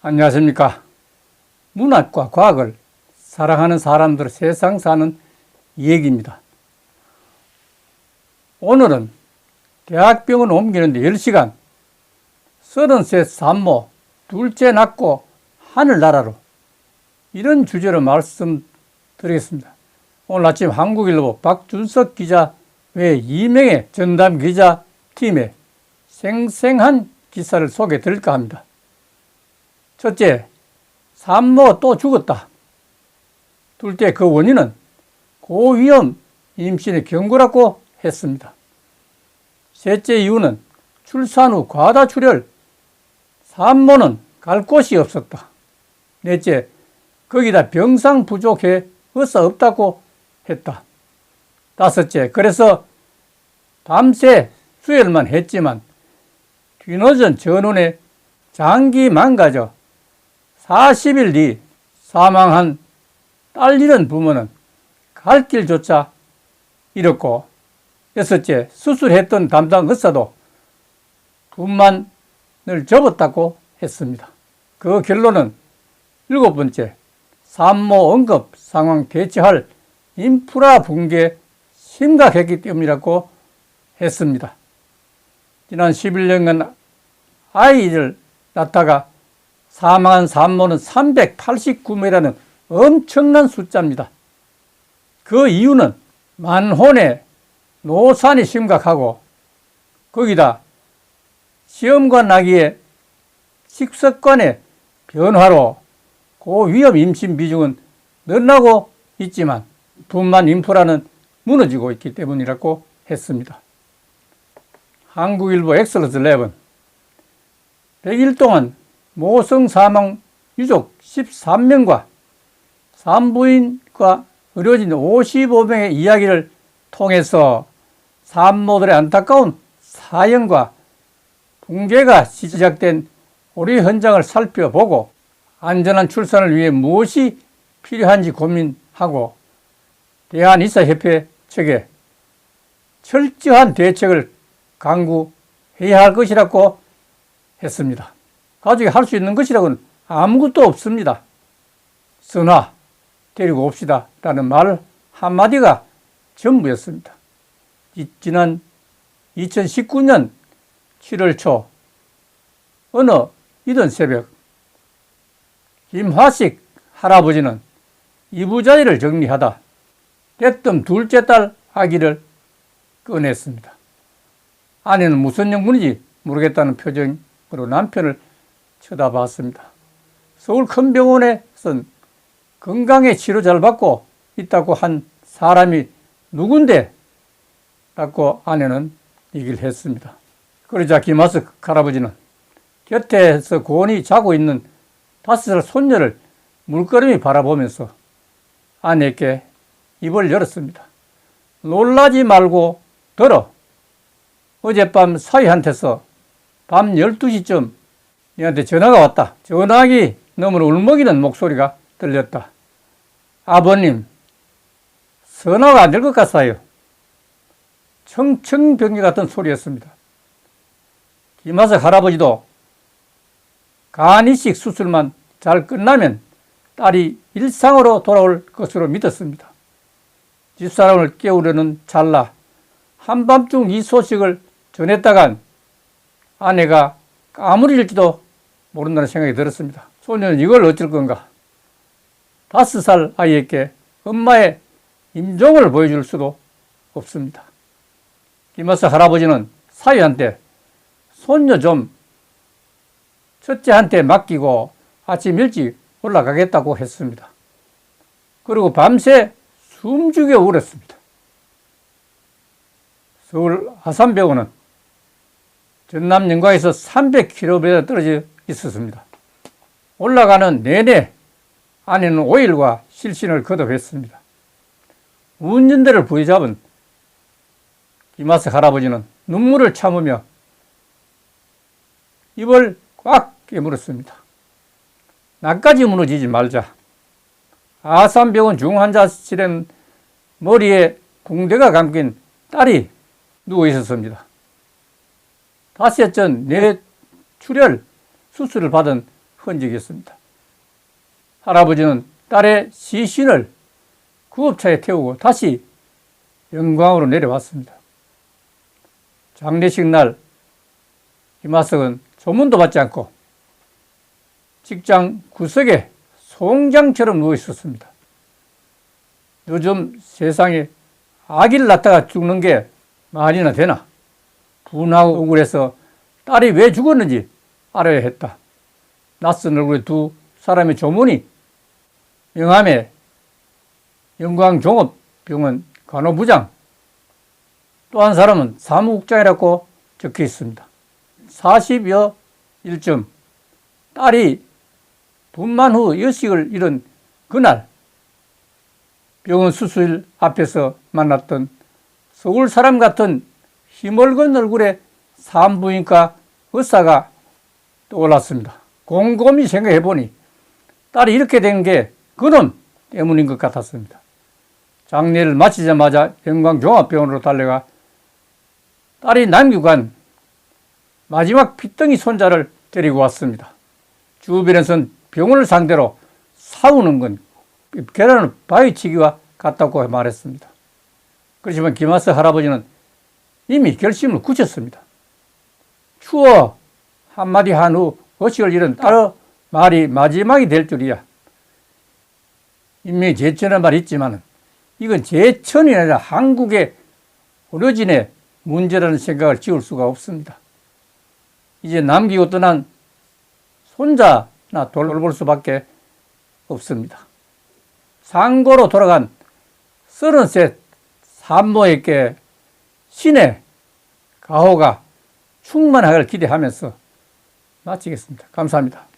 안녕하십니까. 문학과 과학을 사랑하는 사람들의 세상 사는 이야기입니다. 오늘은 대학병원 옮기는데 10시간, 30세 산모, 둘째 낳고 하늘나라로, 이런 주제로 말씀드리겠습니다. 오늘 아침 한국일보 박준석 기자 외 2명의 전담 기자 팀의 생생한 기사를 소개해 드릴까 합니다. 첫째, 산모가 또 죽었다. 둘째, 그 원인은 고위험 임신의 경고라고 했습니다. 셋째 이유는 출산 후 과다출혈, 산모는 갈 곳이 없었다. 넷째, 거기다 병상 부족해 의사 없다고 했다. 다섯째, 그래서 밤새 수혈만 했지만 뒤늦은 전원에 장기 망가져 40일 뒤 사망한 딸 잃은 부모는 갈 길조차 잃었고, 여섯째, 수술했던 담당 의사도 분만을 접었다고 했습니다. 그 결론은 일곱 번째, 산모 응급 상황 대처할 인프라 붕괴 심각했기 때문이라고 했습니다. 지난 11년간 아이를 낳다가 사망한 산모는 389명이라는 엄청난 숫자입니다. 그 이유는 만혼의 노산이 심각하고, 거기다 시험관 아기의 식습관의 변화로 고위험 임신 비중은 늘어나고 있지만 분만 인프라는 무너지고 있기 때문이라고 했습니다. 한국일보 엑셀런스 11, 100일 동안 모성 사망 유족 13명과 산부인과 의료진 55명의 이야기를 통해서 산모들의 안타까운 사연과 붕괴가 시작된 우리 현장을 살펴보고 안전한 출산을 위해 무엇이 필요한지 고민하고 대한의사협회 측에 철저한 대책을 강구해야 할 것이라고 했습니다. 가족이 할 수 있는 것이라고는 아무것도 없습니다. 선화 데리고 옵시다 라는 말 한마디가 전부였습니다. 지난 2019년 7월 초 어느 이른 새벽, 김화식 할아버지는 이부자리를 정리하다 대뜸 둘째 딸 아기를 꺼냈습니다. 아내는 무슨 영문인지 모르겠다는 표정으로 남편을 쳐다봤습니다. 서울 큰 병원에선 건강에 치료 잘 받고 있다고 한 사람이 누군데? 라고 아내는 얘기를 했습니다. 그러자 김하석 할아버지는 곁에서 고온히 자고 있는 5살 손녀를 물끄러미 바라보면서 아내에게 입을 열었습니다. 놀라지 말고 들어. 어젯밤 사위한테서 밤 12시쯤 니한테 전화가 왔다. 전화기 너머로 울먹이는 목소리가 들렸다. 아버님, 전화가 안 될 것 같아요. 청청병기 같은 소리였습니다. 김하석 할아버지도 간이식 수술만 잘 끝나면 딸이 일상으로 돌아올 것으로 믿었습니다. 집사람을 깨우려는 찰나 한밤중 이 소식을 전했다간 아내가 까무릴지도 모른다는 생각이 들었습니다. 소녀는 이걸 어쩔 건가? 5살 아이에게 엄마의 임종을 보여줄 수도 없습니다. 김하석 할아버지는 사위한테 손녀 좀 첫째한테 맡기고 아침 일찍 올라가겠다고 했습니다. 그리고 밤새 숨죽여 울었습니다. 서울 아산병원은 전남 영광에서 300km 떨어져 있었습니다. 올라가는 내내 아내는 5일과 실신을 거듭했습니다. 운전대를 부여잡은 김하석 할아버지는 눈물을 참으며 입을 꽉 깨물었습니다. 나까지 무너지지 말자. 아산병원 중환자실엔 머리에 붕대가 감긴 딸이 누워 있었습니다. 5회 전 뇌출혈 수술을 받은 흔적이었습니다. 할아버지는 딸의 시신을 구급차에 태우고 다시 영광으로 내려왔습니다. 장례식 날 김하석은 조문도 받지 않고 직장 구석에 송장처럼 누워 있었습니다. 요즘 세상에 아기를 낳다가 죽는 게 말이나 되나? 분하고 억울해서 딸이 왜 죽었는지 알아야 했다. 낯선 얼굴의 두 사람의 조문이 명함에 영광종합병원 간호부장, 또 한 사람은 사무국장이라고 적혀 있습니다. 40여 일쯤 딸이 분만 후 의식을 잃은 그날 병원 수술 앞에서 만났던 서울 사람 같은 힘얼건 얼굴의 산부인과 의사가 떠올랐습니다. 곰곰이 생각해보니 딸이 이렇게 된 게 그놈 때문인 것 같았습니다. 장례를 마치자마자 영광종합병원으로 달려가 딸이 남기고 간 마지막 핏덩이 손자를 데리고 왔습니다. 주변에서는 병원을 상대로 싸우는 건 계란을 바위치기와 같다고 말했습니다. 그렇지만 김하석 할아버지는 이미 결심을 굳혔습니다. 추워 한마디 한 후 의식을 잃은 딸의 말이 마지막이 될 줄이야. 인명이 제천한 말이 있지만 이건 제천이 아니라 한국의 오리진의 문제라는 생각을 지울 수가 없습니다. 이제 남기고 떠난 손자나 돌볼 수밖에 없습니다. 상고로 돌아간 33 산모에게 신의 가호가 충만하기를 기대하면서 마치겠습니다. 감사합니다.